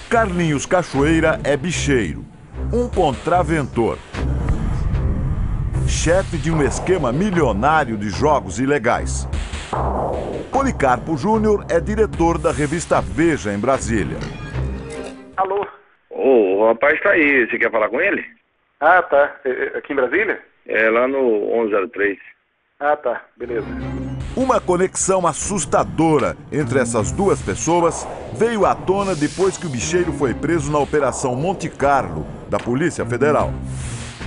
Carlinhos Cachoeira é bicheiro, um contraventor, chefe de um esquema milionário de jogos ilegais. Policarpo Júnior é diretor da revista Veja, em Brasília. Alô? O rapaz tá aí, você quer falar com ele? Ah, tá. Aqui em Brasília? É, lá no 1103. Ah, tá. Beleza. Uma conexão assustadora entre essas duas pessoas veio à tona depois que o bicheiro foi preso na Operação Monte Carlo, da Polícia Federal.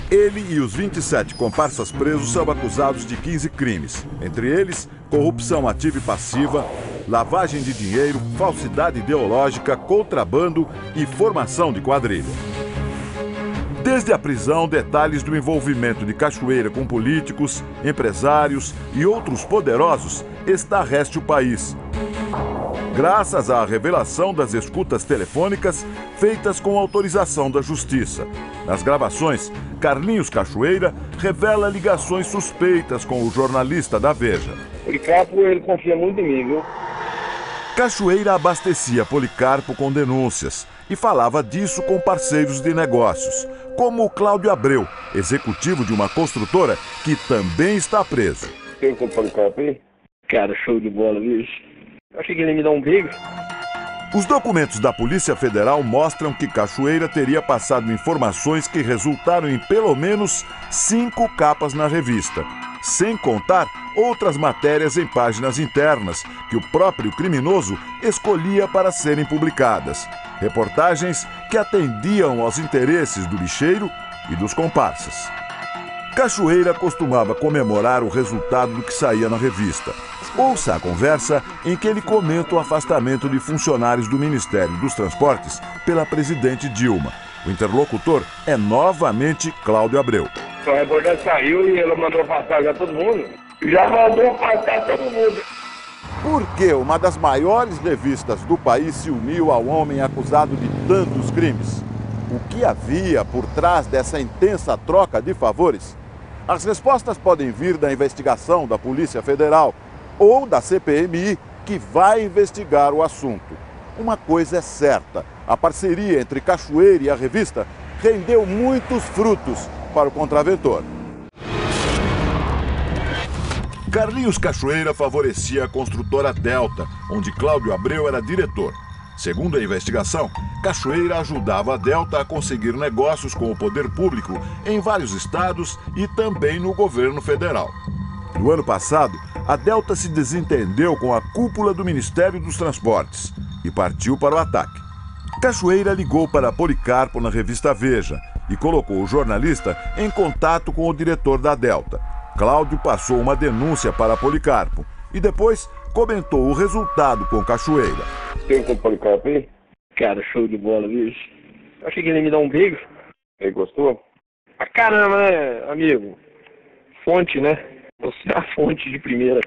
Ele e os 27 comparsas presos são acusados de 15 crimes, entre eles corrupção ativa e passiva, lavagem de dinheiro, falsidade ideológica, contrabando e formação de quadrilha. Desde a prisão, detalhes do envolvimento de Cachoeira com políticos, empresários e outros poderosos estarrece o país. Graças à revelação das escutas telefônicas feitas com autorização da Justiça. Nas gravações, Carlinhos Cachoeira revela ligações suspeitas com o jornalista da Veja. Policarpo, ele confia muito em mim, viu? Cachoeira abastecia Policarpo com denúncias e falava disso com parceiros de negócios, como o Cláudio Abreu, executivo de uma construtora que também está preso. Tem com o Policarpo aí? Cara, show de bola, bicho. Eu achei que ele ia me dar um beijo. Os documentos da Polícia Federal mostram que Cachoeira teria passado informações que resultaram em pelo menos 5 capas na revista, sem contar outras matérias em páginas internas que o próprio criminoso escolhia para serem publicadas. Reportagens que atendiam aos interesses do bicheiro e dos comparsas. Cachoeira costumava comemorar o resultado do que saía na revista. Ouça a conversa em que ele comenta o afastamento de funcionários do Ministério dos Transportes pela presidente Dilma. O interlocutor é novamente Cláudio Abreu. A reportagem saiu e ela mandou afastar já todo mundo. Já mandou afastar todo mundo. Por que uma das maiores revistas do país se uniu ao homem acusado de tantos crimes? O que havia por trás dessa intensa troca de favores? As respostas podem vir da investigação da Polícia Federal ou da CPMI, que vai investigar o assunto. Uma coisa é certa, a parceria entre Cachoeira e a revista rendeu muitos frutos para o contraventor. Carlinhos Cachoeira favorecia a construtora Delta, onde Cláudio Abreu era diretor. Segundo a investigação, Cachoeira ajudava a Delta a conseguir negócios com o poder público em vários estados e também no governo federal. No ano passado, a Delta se desentendeu com a cúpula do Ministério dos Transportes e partiu para o ataque. Cachoeira ligou para Policarpo na revista Veja e colocou o jornalista em contato com o diretor da Delta. Cláudio passou uma denúncia para Policarpo e depois comentou o resultado com Cachoeira. Tem com o Policarpo aí? Cara, show de bola, bicho. Eu achei que ele ia me dar um beijo. Ele gostou? Ah, caramba, né, amigo? Fonte, né? Você é a fonte de primeira.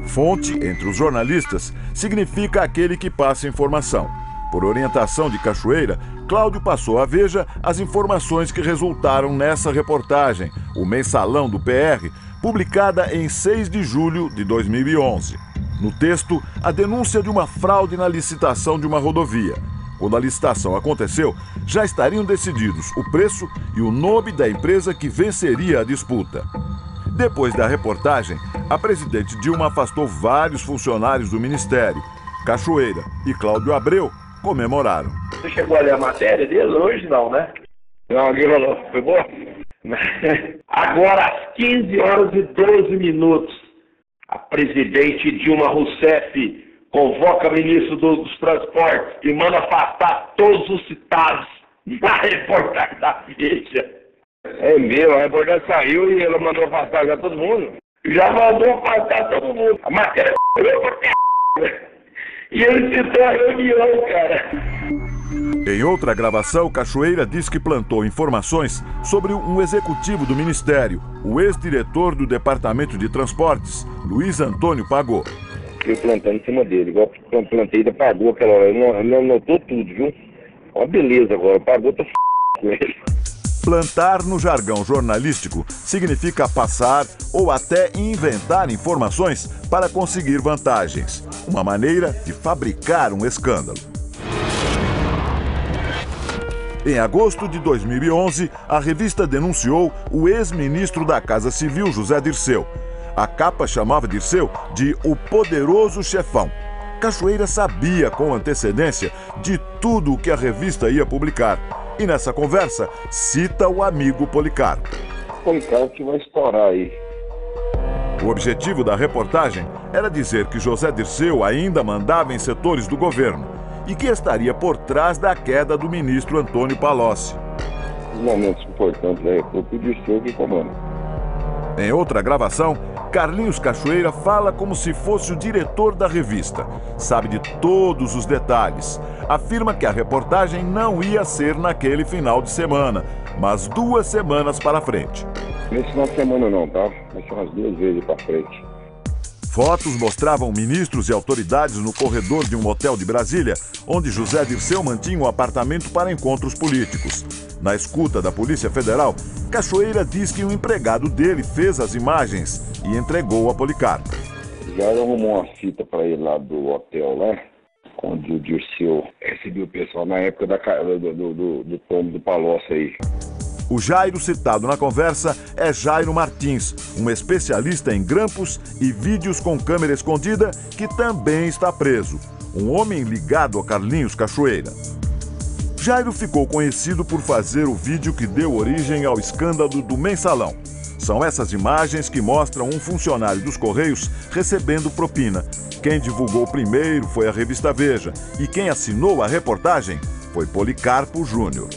Fonte, entre os jornalistas, significa aquele que passa informação. Por orientação de Cachoeira, Cláudio passou à Veja as informações que resultaram nessa reportagem, o Mensalão do PR, publicada em 6 de julho de 2011. No texto, a denúncia de uma fraude na licitação de uma rodovia. Quando a licitação aconteceu, já estariam decididos o preço e o nome da empresa que venceria a disputa. Depois da reportagem, a presidente Dilma afastou vários funcionários do Ministério. Cachoeira e Cláudio Abreu comemoraram. Você chegou a ler a matéria dele hoje, não, né? Não, alguém falou. Foi boa? Agora, às 15 horas e 12 minutos, a presidente Dilma Rousseff convoca o ministro dos Transportes e manda afastar todos os citados na reportagem da Veja. É mesmo, a reportagem saiu e ela mandou afastar já todo mundo. Já mandou afastar todo mundo. A matéria e ele citou a reunião, cara. Em outra gravação, Cachoeira diz que plantou informações sobre um executivo do Ministério, o ex-diretor do Departamento de Transportes, Luiz Antônio Pagô. Eu plantando em cima dele, igual eu plantei da Pagô aquela hora. Ele anotou tudo, viu? Ó, beleza agora, o Pagô tá com ele. Plantar no jargão jornalístico significa passar ou até inventar informações para conseguir vantagens. Uma maneira de fabricar um escândalo. Em agosto de 2011, a revista denunciou o ex-ministro da Casa Civil, José Dirceu. A capa chamava Dirceu de o poderoso chefão. Cachoeira sabia com antecedência de tudo o que a revista ia publicar. E nessa conversa, cita o amigo Policarpo. Policarpo que vai estourar aí. O objetivo da reportagem era dizer que José Dirceu ainda mandava em setores do governo e que estaria por trás da queda do ministro Antônio Palocci. Os momentos importantes da República, o Dirceu que comanda. Em outra gravação, Carlinhos Cachoeira fala como se fosse o diretor da revista. Sabe de todos os detalhes. Afirma que a reportagem não ia ser naquele final de semana, mas 2 semanas para frente. Nesse final de semana não, tá? Vai ser umas 2 vezes para frente. Fotos mostravam ministros e autoridades no corredor de um hotel de Brasília, onde José Dirceu mantinha um apartamento para encontros políticos. Na escuta da Polícia Federal, Cachoeira diz que um empregado dele fez as imagens e entregou a Policarpo. Já arrumou uma fita para ele lá do hotel, lá, onde o Dirceu recebeu o pessoal na época do tombo do Palocci aí. O Jairo citado na conversa é Jairo Martins, um especialista em grampos e vídeos com câmera escondida que também está preso. Um homem ligado a Carlinhos Cachoeira. Jairo ficou conhecido por fazer o vídeo que deu origem ao escândalo do Mensalão. São essas imagens que mostram um funcionário dos Correios recebendo propina. Quem divulgou primeiro foi a revista Veja e quem assinou a reportagem foi Policarpo Júnior.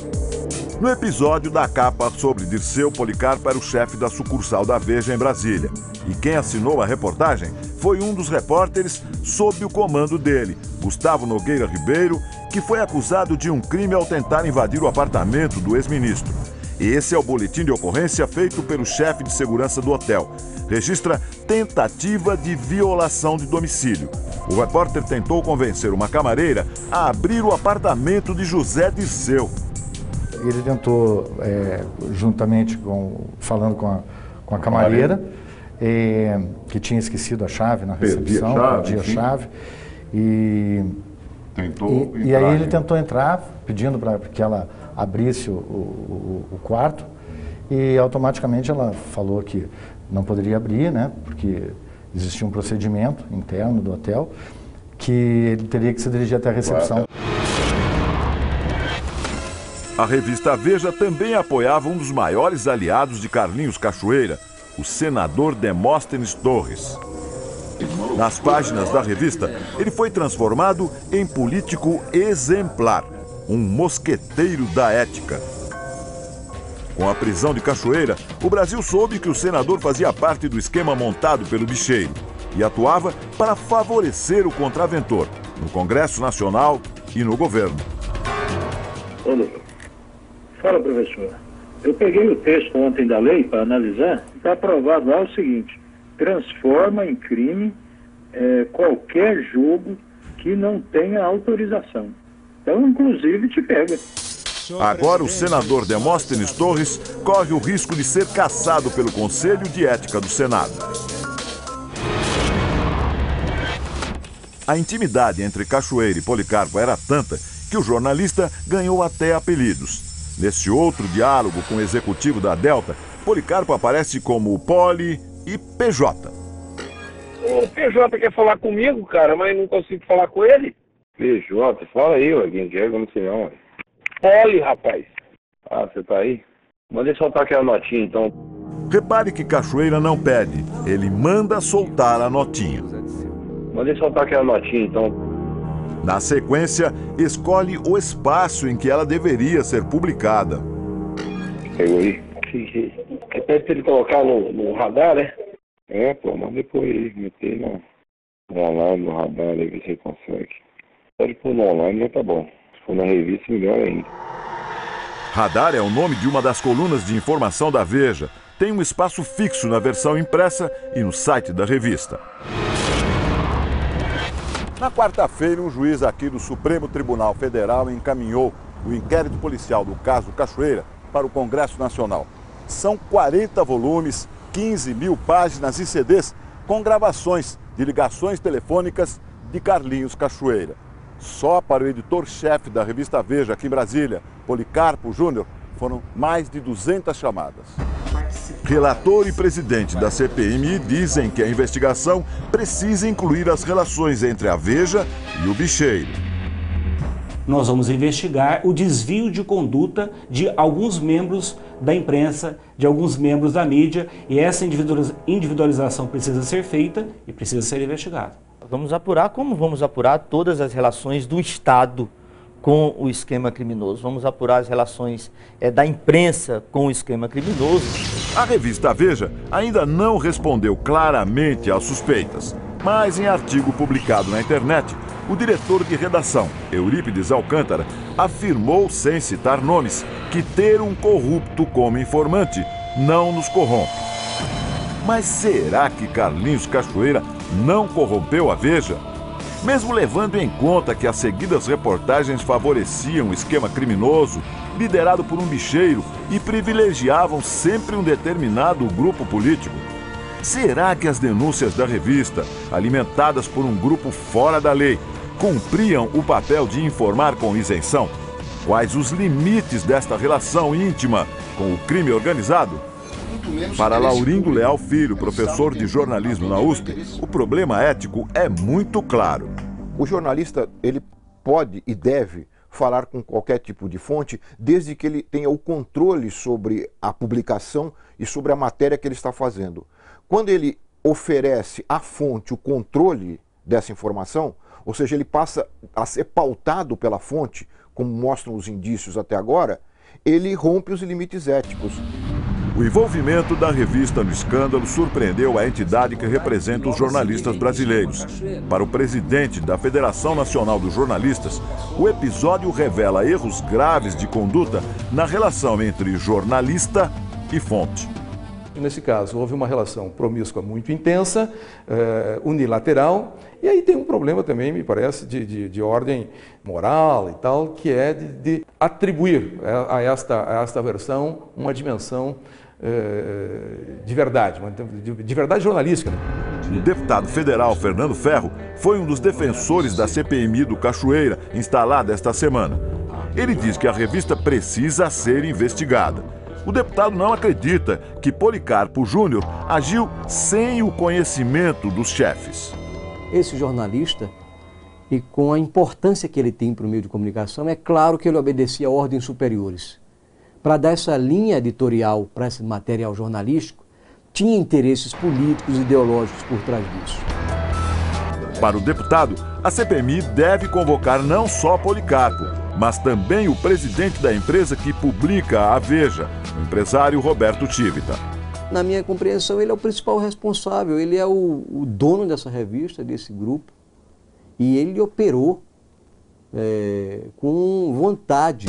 No episódio da capa sobre Dirceu, Policarpo era o chefe da sucursal da Veja em Brasília. E quem assinou a reportagem foi um dos repórteres sob o comando dele, Gustavo Nogueira Ribeiro, que foi acusado de um crime ao tentar invadir o apartamento do ex-ministro. Esse é o boletim de ocorrência feito pelo chefe de segurança do hotel. Registra tentativa de violação de domicílio. O repórter tentou convencer uma camareira a abrir o apartamento de José Dirceu. Ele tentou, juntamente falando com a camareira, que tinha esquecido a chave na recepção, perdia a chave. E aí ele tentou entrar, pedindo para que ela abrisse o quarto, e automaticamente ela falou que não poderia abrir, né, porque existia um procedimento interno do hotel, que ele teria que se dirigir até a recepção. A revista Veja também apoiava um dos maiores aliados de Carlinhos Cachoeira, o senador Demóstenes Torres. Nas páginas da revista, ele foi transformado em político exemplar, um mosqueteiro da ética. Com a prisão de Cachoeira, o Brasil soube que o senador fazia parte do esquema montado pelo Bicheiro e atuava para favorecer o contraventor, no Congresso Nacional e no governo. Ô, doutor. Fala, professor. Eu peguei o texto ontem da lei para analisar e está aprovado lá o seguinte: transforma em crime qualquer jogo que não tenha autorização. Então, inclusive, te pega. Agora o senador Demóstenes Torres corre o risco de ser cassado pelo Conselho de Ética do Senado. A intimidade entre Cachoeira e Policarpo era tanta que o jornalista ganhou até apelidos. Nesse outro diálogo com o executivo da Delta, Policarpo aparece como Poli e PJ. O PJ quer falar comigo, cara, mas não consigo falar com ele. PJ, fala aí, quem quer, eu não sei não. Poli, rapaz. Ah, você tá aí? Manda ele soltar aquela notinha, então. Repare que Cachoeira não pede, ele manda soltar a notinha. Manda ele soltar aquela notinha, então. Na sequência, escolhe o espaço em que ela deveria ser publicada. Pegou aí? Você pede pra ele colocar no radar, né? Manda depois aí, meter no online, no radar, aí ver se você consegue. Pode pôr no online, mas tá bom. Se for na revista, melhor ainda. Radar é o nome de uma das colunas de informação da Veja. Tem um espaço fixo na versão impressa e no site da revista. Na quarta-feira, um juiz aqui do Supremo Tribunal Federal encaminhou o inquérito policial do caso Cachoeira para o Congresso Nacional. São 40 volumes, 15 mil páginas e CDs com gravações de ligações telefônicas de Carlinhos Cachoeira. Só para o editor-chefe da revista Veja, aqui em Brasília, Policarpo Júnior, foram mais de 200 chamadas. Relator e presidente da CPMI dizem que a investigação precisa incluir as relações entre a Veja e o bicheiro. Nós vamos investigar o desvio de conduta de alguns membros da imprensa, de alguns membros da mídia, e essa individualização precisa ser feita e precisa ser investigada. Vamos apurar como vamos apurar todas as relações do Estado com o esquema criminoso. Vamos apurar as relações da imprensa com o esquema criminoso. A revista Veja ainda não respondeu claramente às suspeitas, mas em artigo publicado na internet, o diretor de redação, Eurípides Alcântara, afirmou, sem citar nomes, que ter um corrupto como informante não nos corrompe. Mas será que Carlinhos Cachoeira não corrompeu a Veja? Mesmo levando em conta que as seguidas reportagens favoreciam o esquema criminoso, liderado por um bicheiro, e privilegiavam sempre um determinado grupo político. Será que as denúncias da revista, alimentadas por um grupo fora da lei, cumpriam o papel de informar com isenção? Quais os limites desta relação íntima com o crime organizado? Para Laurindo Leal Filho, professor de jornalismo na USP, o problema ético é muito claro. O jornalista, ele pode e deve falar com qualquer tipo de fonte, desde que ele tenha o controle sobre a publicação e sobre a matéria que ele está fazendo. Quando ele oferece à fonte o controle dessa informação, ou seja, ele passa a ser pautado pela fonte, como mostram os indícios até agora, ele rompe os limites éticos. O envolvimento da revista no escândalo surpreendeu a entidade que representa os jornalistas brasileiros. Para o presidente da Federação Nacional dos Jornalistas, o episódio revela erros graves de conduta na relação entre jornalista e fonte. Nesse caso, houve uma relação promíscua muito intensa, unilateral, e aí tem um problema também, me parece, de ordem moral e tal, que é de atribuir a esta versão uma dimensão de verdade, de verdade jornalística. O deputado federal Fernando Ferro foi um dos defensores da CPMI do Cachoeira, instalada esta semana. Ele diz que a revista precisa ser investigada. O deputado não acredita que Policarpo Júnior agiu sem o conhecimento dos chefes. Esse jornalista, e com a importância que ele tem para o meio de comunicação, é claro que ele obedecia a ordens superiores. Para dar essa linha editorial para esse material jornalístico, tinha interesses políticos e ideológicos por trás disso. Para o deputado, a CPMI deve convocar não só Policarpo, mas também o presidente da empresa que publica a Veja, o empresário Roberto Tivita. Na minha compreensão, ele é o principal responsável, ele é o dono dessa revista, desse grupo, e ele operou com vontade.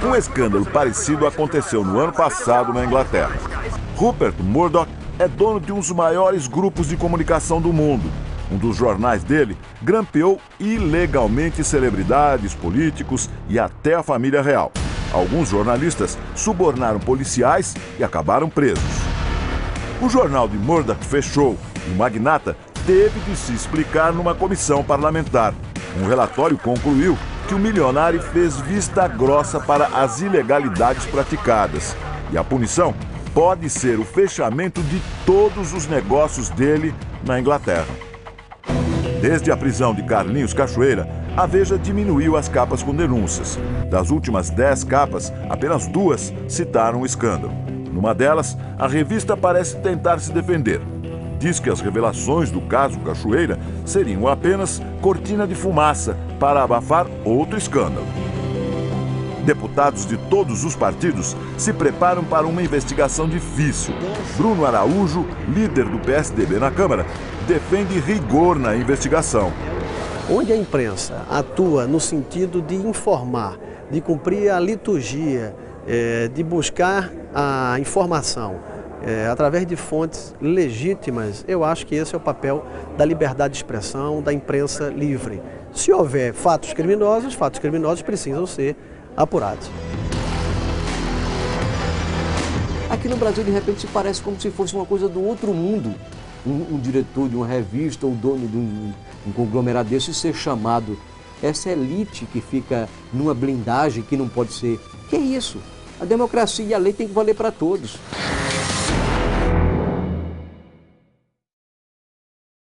Um escândalo parecido aconteceu no ano passado na Inglaterra. Rupert Murdoch é dono de um dos maiores grupos de comunicação do mundo. Um dos jornais dele grampeou ilegalmente celebridades, políticos e até a família real. Alguns jornalistas subornaram policiais e acabaram presos. O jornal de Murdoch fechou e o magnata teve de se explicar numa comissão parlamentar. Um relatório concluiu que o milionário fez vista grossa para as ilegalidades praticadas. E a punição pode ser o fechamento de todos os negócios dele na Inglaterra. Desde a prisão de Carlinhos Cachoeira, a Veja diminuiu as capas com denúncias. Das últimas 10 capas, apenas 2 citaram o escândalo. Numa delas, a revista parece tentar se defender. Diz que as revelações do caso Cachoeira seriam apenas cortina de fumaça para abafar outro escândalo. Deputados de todos os partidos se preparam para uma investigação difícil. Bruno Araújo, líder do PSDB na Câmara, defende rigor na investigação. Onde a imprensa atua no sentido de informar, de cumprir a liturgia, de buscar a informação através de fontes legítimas, eu acho que esse é o papel da liberdade de expressão, da imprensa livre. Se houver fatos criminosos precisam ser apurados. Aqui no Brasil, de repente, se parece como se fosse uma coisa do outro mundo. Um diretor de uma revista ou dono de um conglomerado desse ser chamado essa elite que fica numa blindagem que não pode ser. Que é isso? A democracia e a lei tem que valer para todos.